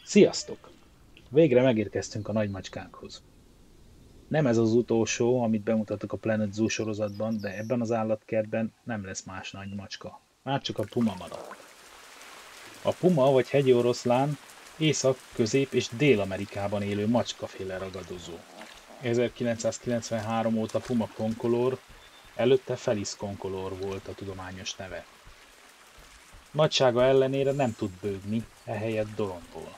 Sziasztok! Végre megérkeztünk a nagymacskákhoz. Nem ez az utolsó, amit bemutatok a Planet Zoo sorozatban, de ebben az állatkertben nem lesz más nagymacska. Már csak a puma maradt. A puma vagy hegyi oroszlán Észak-, Közép- és Dél-Amerikában élő macskaféle ragadozó. 1993 óta Puma concolor, előtte Felis concolor volt a tudományos neve. Nagysága ellenére nem tud bőgni, ehelyett doromból.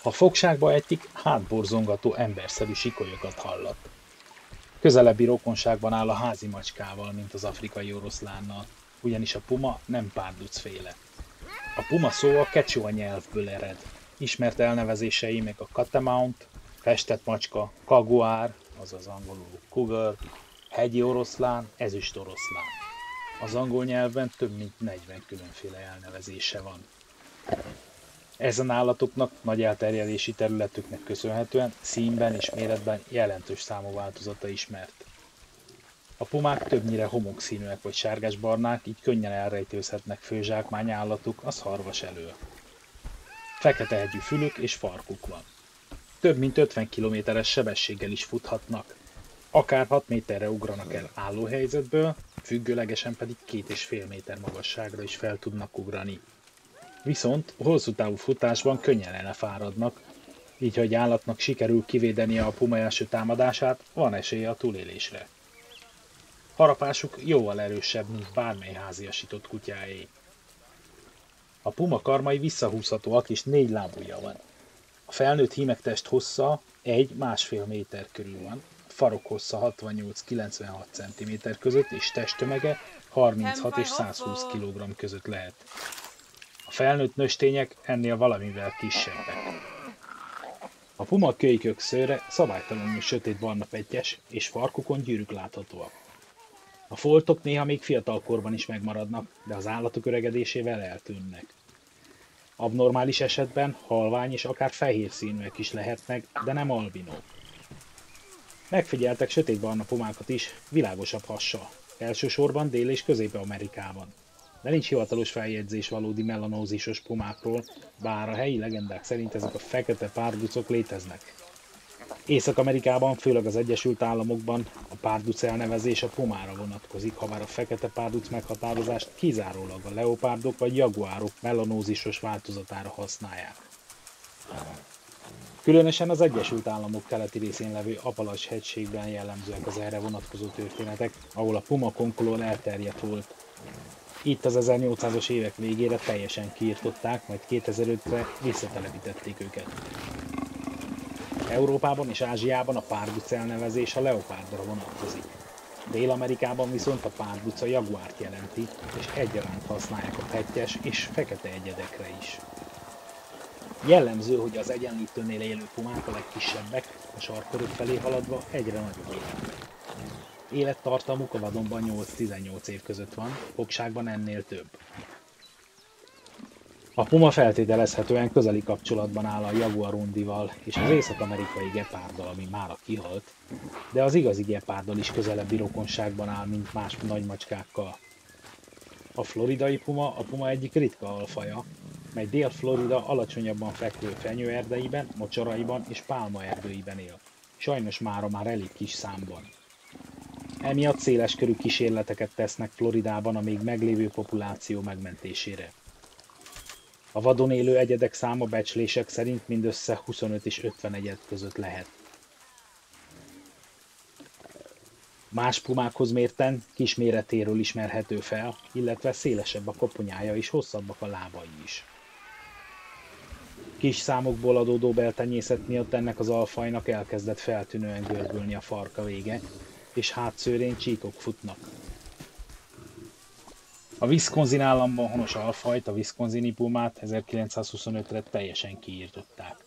Ha fogságba ejtik, hátborzongató emberszerű sikolyokat hallat. Közelebbi rokonságban áll a házi macskával, mint az afrikai oroszlánnal, ugyanis a puma nem párducféle. A puma szó a quechua nyelvből ered. Ismert elnevezései meg a catamount, festett macska, kaguár, azaz angolul cougar, hegyi oroszlán, ezüst oroszlán. Az angol nyelvben több mint 40 különféle elnevezése van. Ezen állatoknak nagy elterjedési területüknek köszönhetően színben és méretben jelentős számú változata ismert. A pumák többnyire homokszínűek vagy sárgásbarnák, így könnyen elrejtőzhetnek főzsákmány állatuk a szarvas elől. Fekete hegyű fülük és farkuk van. Több mint 50 km-es sebességgel is futhatnak. Akár 6 méterre ugranak el állóhelyzetből, függőlegesen pedig 2,5 méter magasságra is fel tudnak ugrani. Viszont hosszú távú futásban könnyen elfáradnak, így ha egy állatnak sikerül kivédenie a puma első támadását, van esélye a túlélésre. Harapásuk jóval erősebb, mint bármely háziasított kutyáé. A puma karmai visszahúzhatóak és 4 lábujja van. A felnőtt hímek test hossza 1-1,5 méter körül van, a farok hossza 68-96 cm között és testtömege 36 és 120 kg között lehet. A felnőtt nőstények ennél valamivel kisebbek. A puma kölykök szőre szabálytalanul sötétbarna pettyes, és farkukon gyűrűk láthatóak. A foltok néha még fiatal korban is megmaradnak, de az állatok öregedésével eltűnnek. Abnormális esetben halvány és akár fehér színűek is lehetnek, de nem albinók. Megfigyeltek sötétbarna pumákat is, világosabb hassal, elsősorban Dél- és Közép-Amerikában. De nincs hivatalos feljegyzés valódi melanózisos pumákról, bár a helyi legendák szerint ezek a fekete párducok léteznek. Észak-Amerikában, főleg az Egyesült Államokban a párduc elnevezés a pumára vonatkozik, habár a fekete párduc meghatározást kizárólag a leopárdok vagy jaguárok melanózisos változatára használják. Különösen az Egyesült Államok keleti részén levő Appalache-hegységben jellemzőek az erre vonatkozó történetek, ahol a puma concolor elterjedt volt. Itt az 1800-as évek végére teljesen kiirtották, majd 2005-re visszatelepítették őket. Európában és Ázsiában a párduc elnevezés a leopárdra vonatkozik. Dél-Amerikában viszont a párduc a jaguárt jelenti, és egyaránt használják a pettyes és fekete egyedekre is. Jellemző, hogy az egyenlítőnél élő pumák a legkisebbek, a sarkkörök felé haladva egyre nagyobbak. Élettartamuk a vadonban 8-18 év között van, fogságban ennél több. A puma feltételezhetően közeli kapcsolatban áll a jaguarundi-val és az észak-amerikai gepárddal, ami mára kihalt, de az igazi gepárddal is közelebbi rokonságban áll, mint más nagymacskákkal. A floridai puma a puma egyik ritka alfaja, mely Dél-Florida alacsonyabban fekvő fenyőerdeiben, mocsaraiban és pálmaerdőiben él. Sajnos mára már elég kis számban. Emiatt széleskörű kísérleteket tesznek Floridában a még meglévő populáció megmentésére. A vadon élő egyedek száma becslések szerint mindössze 25 és 50 egyed között lehet. Más pumákhoz mérten kis méretéről ismerhető fel, illetve szélesebb a koponyája és hosszabbak a lábai is. Kis számokból adódó beltenyészet miatt ennek az alfajnak elkezdett feltűnően görbülni a farka vége, és hátszőrén csíkok futnak. A Wisconsin államban honos alfajt, a wisconsini pumát 1925-re teljesen kiírtották.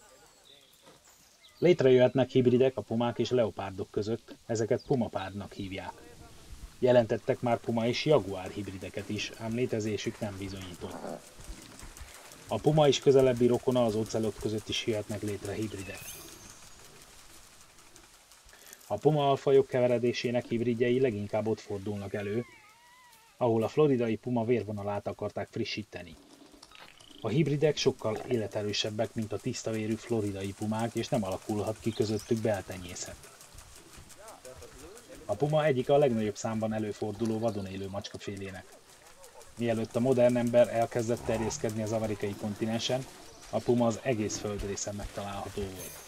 Létrejöhetnek hibridek a pumák és leopárdok között, ezeket pumapárdnak hívják. Jelentettek már puma és jaguár hibrideket is, ám létezésük nem bizonyított. A puma és közelebbi rokona az ocelot között is jöhetnek létre hibridek. A puma alfajok keveredésének hibridjei leginkább ott fordulnak elő, ahol a floridai puma vérvonalát akarták frissíteni. A hibridek sokkal életerősebbek, mint a tisztavérű floridai pumák, és nem alakulhat ki közöttük beltenyészet. A puma egyik a legnagyobb számban előforduló vadon élő macskafélének. Mielőtt a modern ember elkezdett terjeszkedni az amerikai kontinensen, a puma az egész földrészen megtalálható volt.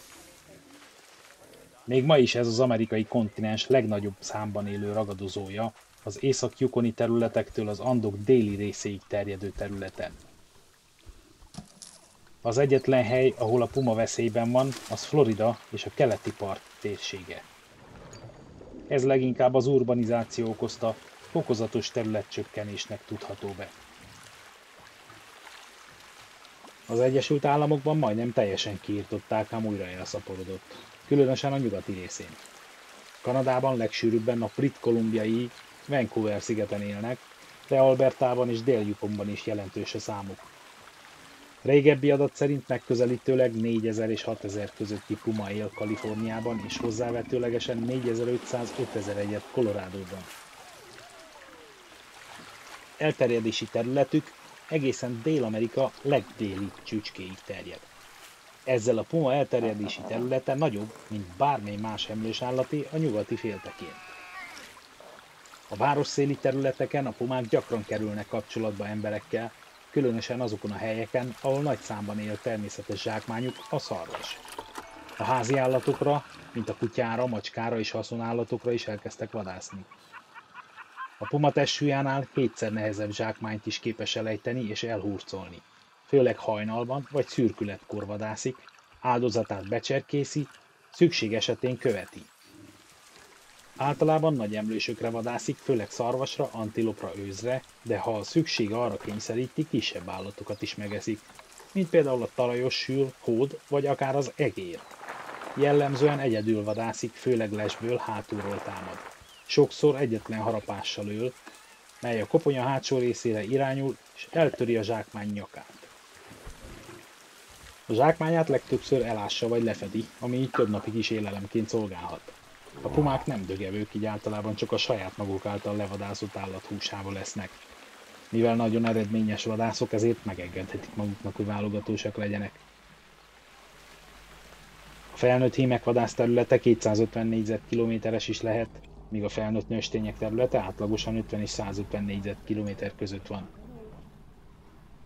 Még ma is ez az amerikai kontinens legnagyobb számban élő ragadozója, az észak-yukoni területektől az Andok déli részéig terjedő területen. Az egyetlen hely, ahol a puma veszélyben van, az Florida és a keleti part térsége. Ez leginkább az urbanizáció okozta fokozatos területcsökkenésnek tudható be. Az Egyesült Államokban majdnem teljesen kiirtották, ám újra elszaporodott, különösen a nyugati részén. Kanadában legsűrűbben a brit kolumbiai Vancouver szigeten élnek, de Albertában és Dél-Yukonban is jelentős a számuk. Régebbi adat szerint megközelítőleg 4000 és 6000 közötti puma él Kaliforniában, és hozzávetőlegesen 4500-5000 egyet Colorádóban. Elterjedési területük egészen Dél-Amerika legdélibb csücskéig terjed. Ezzel a puma elterjedési területe nagyobb, mint bármely más emlős állati a nyugati féltekén. A városszéli területeken a pumák gyakran kerülnek kapcsolatba emberekkel, különösen azokon a helyeken, ahol nagy számban él természetes zsákmányuk, a szarvas. A házi állatokra, mint a kutyára, macskára és haszonállatokra is elkezdtek vadászni. A puma testsúlyánál 7-szer nehezebb zsákmányt is képes elejteni és elhurcolni. Főleg hajnalban vagy szürkületkor vadászik, áldozatát becserkészi, szükség esetén követi. Általában nagy emlősökre vadászik, főleg szarvasra, antilopra, őzre, de ha a szükség arra kényszeríti, kisebb állatokat is megeszik, mint például a talajos sül, hód vagy akár az egér. Jellemzően egyedül vadászik, főleg lesből, hátulról támad. Sokszor egyetlen harapással öl, mely a koponya hátsó részére irányul, és eltöri a zsákmány nyakát. A zsákmányát legtöbbször elássa vagy lefedi, ami így több napig is élelemként szolgálhat. A pumák nem dögevők, így általában csak a saját maguk által levadászott állat húsával esznek. Mivel nagyon eredményes vadászok, ezért megengedhetik maguknak, hogy válogatósak legyenek. A felnőtt hímek vadászterülete 250 négyzetkilométeres is lehet, míg a felnőtt nőstények területe átlagosan 50 és 150 négyzetkilométer között van.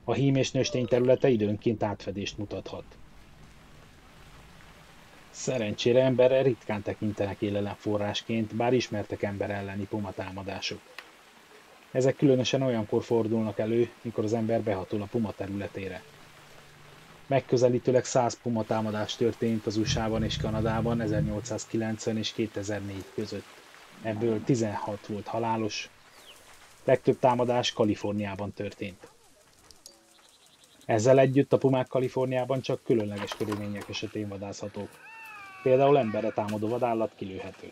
A hím és nőstény területe időnként átfedést mutathat. Szerencsére emberre ritkán tekintenek élelemforrásként, bár ismertek ember elleni pumatámadások. Ezek különösen olyankor fordulnak elő, mikor az ember behatol a puma területére. Megközelítőleg 100 pumatámadás történt az USA-ban és Kanadában 1890 és 2004 között. Ebből 16 volt halálos, legtöbb támadás Kaliforniában történt. Ezzel együtt a pumák Kaliforniában csak különleges körülmények esetén vadászhatók. Például emberre támadó vadállat kilőhető.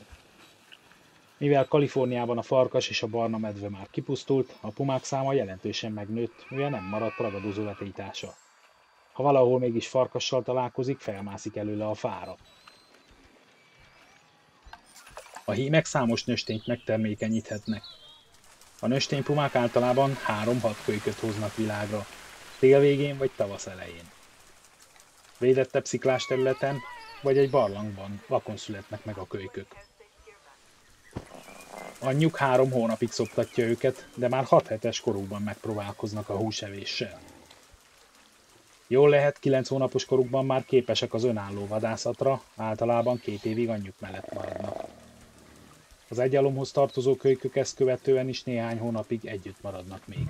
Mivel Kaliforniában a farkas és a barna medve már kipusztult, a pumák száma jelentősen megnőtt, mivel nem maradt ragadozó vetélytársa. Ha valahol mégis farkassal találkozik, felmászik előle a fára. A hímek számos nőstényt megtermékenyíthetnek. A nősténypumák általában 3-6 kölyköt hoznak világra, tél végén vagy tavasz elején. Védettebb sziklás területen vagy egy barlangban vakon születnek meg a kölykök. Anyjuk 3 hónapig szoptatja őket, de már 6 hetes korukban megpróbálkoznak a húsevéssel. Jól lehet, 9 hónapos korukban már képesek az önálló vadászatra, általában 2 évig anyjuk mellett maradnak. Az egyalomhoz tartozó kölykök ezt követően is néhány hónapig együtt maradnak még.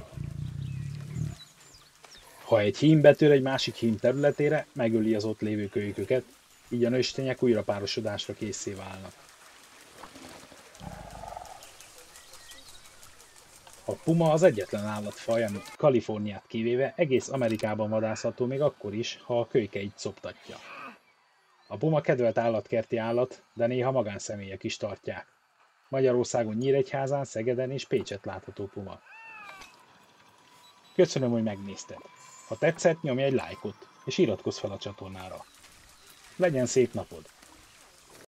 Ha egy hím betör egy másik hím területére, megöli az ott lévő kölyköket, így a nőstények újra párosodásra készé válnak. A puma az egyetlen állatfaj, ami Kaliforniát kivéve egész Amerikában vadászható még akkor is, ha a kölykeit szoptatja. A puma kedvelt állatkerti állat, de néha magánszemélyek is tartják. Magyarországon Nyíregyházán, Szegeden és Pécsett látható puma. Köszönöm, hogy megnézted. Ha tetszett, nyomj egy lájkot, és iratkozz fel a csatornára. Legyen szép napod!